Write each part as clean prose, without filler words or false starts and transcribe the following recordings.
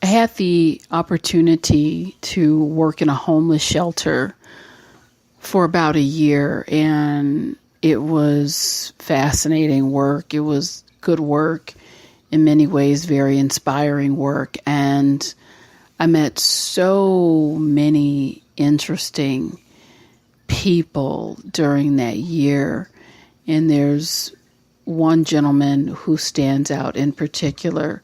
had the opportunity to work in a homeless shelter for about a year, and it was fascinating work. It was good work, in many ways, very inspiring work. And I met so many interesting people during that year. And there's one gentleman who stands out in particular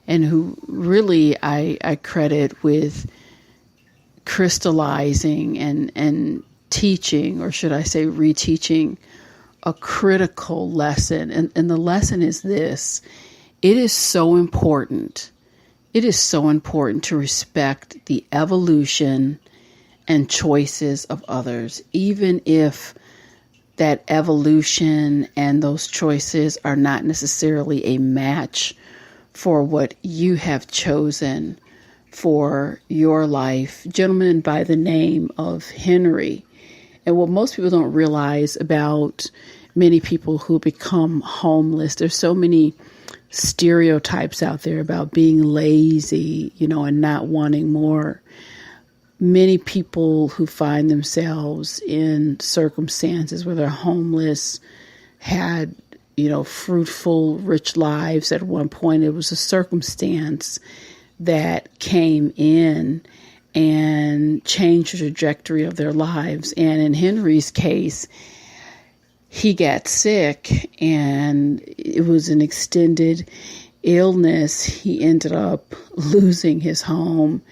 and who really I credit with crystallizing and teaching, or should I say reteaching, a critical lesson. And the lesson is this: it is so important. It is so important to respect the evolution and choices of others, even if that evolution and those choices are not necessarily a match for what you have chosen for your life. Gentleman by the name of Henry. And what most people don't realize about many people who become homeless, there's so many stereotypes out there about being lazy, and not wanting more. Many people who find themselves in circumstances where they're homeless had, fruitful, rich lives. At one point, it was a circumstance that came in and changed the trajectory of their lives. And in Henry's case, he got sick, and it was an extended illness. He ended up losing his home,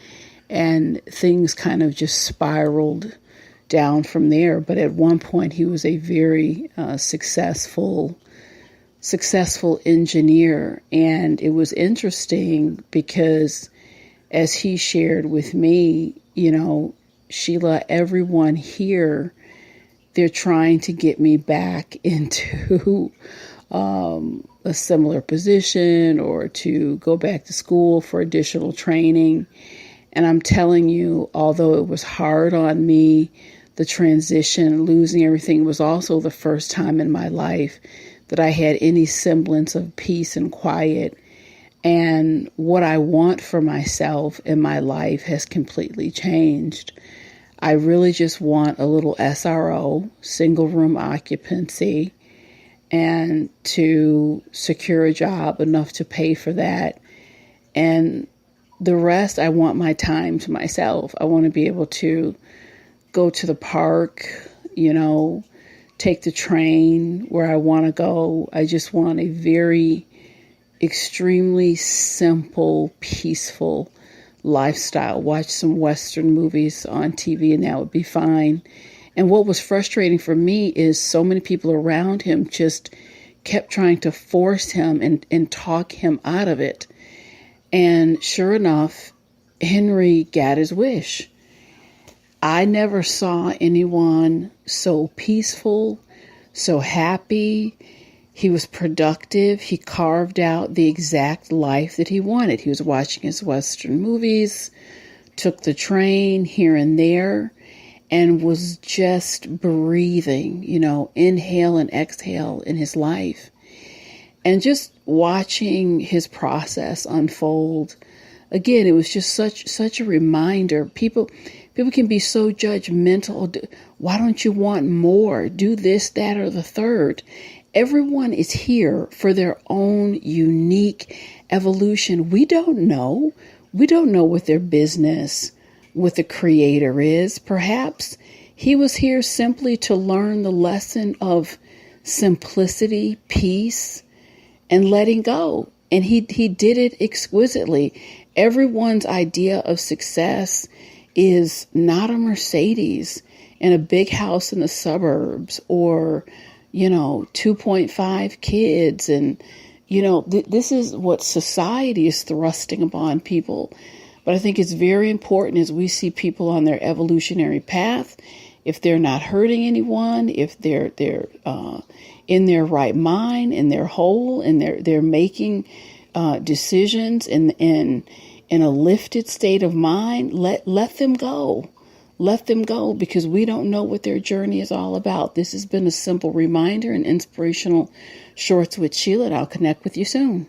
and things kind of just spiraled down from there. But at one point, he was a very successful engineer. And it was interesting because, as he shared with me, Sheila, everyone here, they're trying to get me back into a similar position or to go back to school for additional training. And I'm telling you, although it was hard on me, the transition, losing everything, was also the first time in my life that I had any semblance of peace and quiet. And what I want for myself in my life has completely changed. I really just want a little SRO, single room occupancy, and to secure a job enough to pay for that. And the rest, I want my time to myself. I want to be able to go to the park, take the train where I want to go. I just want a very extremely simple, peaceful lifestyle. Watch some Western movies on TV, and that would be fine. And what was frustrating for me is so many people around him just kept trying to force him and talk him out of it. And sure enough, Henry got his wish. I never saw anyone so peaceful, so happy. He was productive. He carved out the exact life that he wanted. He was watching his Western movies, took the train here and there, and was just breathing, inhale and exhale in his life. And just watching his process unfold, again, it was just such a reminder. People can be so judgmental. Why don't you want more? Do this, that, or the third. Everyone is here for their own unique evolution. We don't know. We don't know what their business with the Creator is. Perhaps he was here simply to learn the lesson of simplicity, peace, and letting go. And he did it exquisitely. Everyone's idea of success is not a Mercedes and a big house in the suburbs, or 2.5 kids. And, this is what society is thrusting upon people. But I think it's very important as we see people on their evolutionary path, if they're not hurting anyone, if they're in their right mind, and they're whole, and they're making decisions in a lifted state of mind, let them go. Let them go, because we don't know what their journey is all about. This has been a simple reminder and inspirational Shorts with Sheila, and I'll connect with you soon.